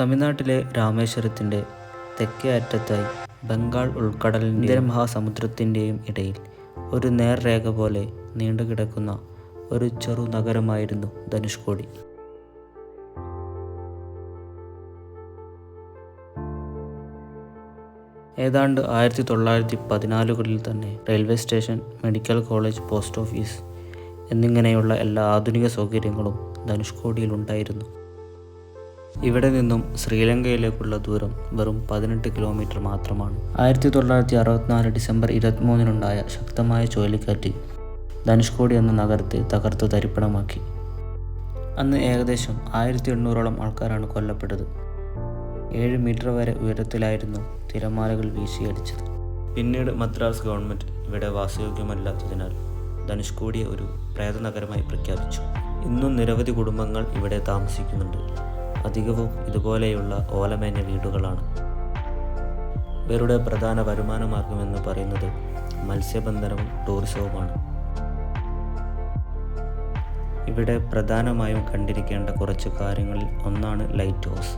തമിഴ്നാട്ടിലെ രാമേശ്വരത്തിൻ്റെ തെക്കേ അറ്റത്തായി ബംഗാൾ ഉൾക്കടലിൻ്റെ ഇന്ത്യൻ മഹാസമുദ്രത്തിൻ്റെയും ഇടയിൽ ഒരു നേർരേഖ പോലെ നീണ്ടുകിടക്കുന്ന ഒരു ചെറു നഗരമായിരുന്നു ധനുഷ്കോടി. ഏതാണ്ട് 1914 തന്നെ railway station, medical college, post office എന്നിങ്ങനെയുള്ള എല്ലാ ആധുനിക സൗകര്യങ്ങളും ധനുഷ്കോടിയിലുണ്ടായിരുന്നു. ഇവിടെ നിന്നും ശ്രീലങ്കയിലേക്കുള്ള ദൂരം വെറും 18 കിലോമീറ്റർ മാത്രമാണ്. 1964 ഡിസംബർ 23-നുണ്ടായ ശക്തമായ ചുഴലിക്കാറ്റ് ധനുഷ്കോടി എന്ന നഗരത്തെ തകർത്ത് തരിപ്പണമാക്കി. അന്ന് ഏകദേശം 1800ഓളം ആൾക്കാരാണ് കൊല്ലപ്പെട്ടത്. 7 മീറ്റർ വരെ ഉയരത്തിലായിരുന്നു തിരമാലകൾ വീശിയടിച്ചത്. പിന്നീട് മദ്രാസ് ഗവൺമെൻറ് ഇവിടെ വാസയോഗ്യമല്ലാത്തതിനാൽ ധനുഷ്കോടിയെ ഒരു പ്രേതനഗരമായി പ്രഖ്യാപിച്ചു. ഇന്നും നിരവധി കുടുംബങ്ങൾ ഇവിടെ താമസിക്കുന്നുണ്ട്. അധികവും ഇതുപോലെയുള്ള ഓലമേഞ്ഞ വീടുകളാണ്. ഇവരുടെ പ്രധാന വരുമാന മാർഗമെന്ന് പറയുന്നത് മത്സ്യബന്ധനവും ടൂറിസവുമാണ്. ഇവിടെ പ്രധാനമായും കണ്ടിരിക്കേണ്ട കുറച്ച് കാര്യങ്ങളിൽ ഒന്നാണ് ലൈറ്റ് ഹൗസ്.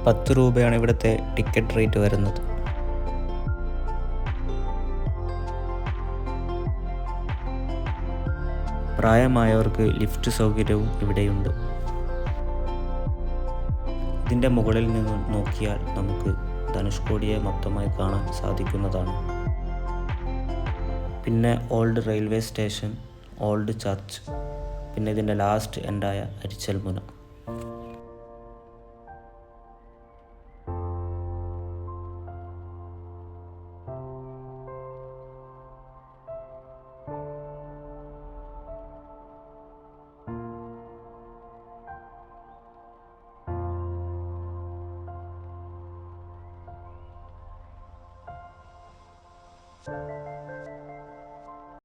₹10 ഇവിടുത്തെ ടിക്കറ്റ് റേറ്റ് വരുന്നത്. പ്രായമായവർക്ക് ലിഫ്റ്റ് സൗകര്യവും ഇവിടെയുണ്ട്. ഇതിൻ്റെ മുകളിൽ നിന്നും നോക്കിയാൽ നമുക്ക് ധനുഷ്കോടിയെ മൊത്തമായി കാണാൻ സാധിക്കുന്നതാണ്. പിന്നെ old railway station, old church, പിന്നെ ഇതിൻ്റെ ലാസ്റ്റ് എൻഡായ അരിച്ചൽമുന.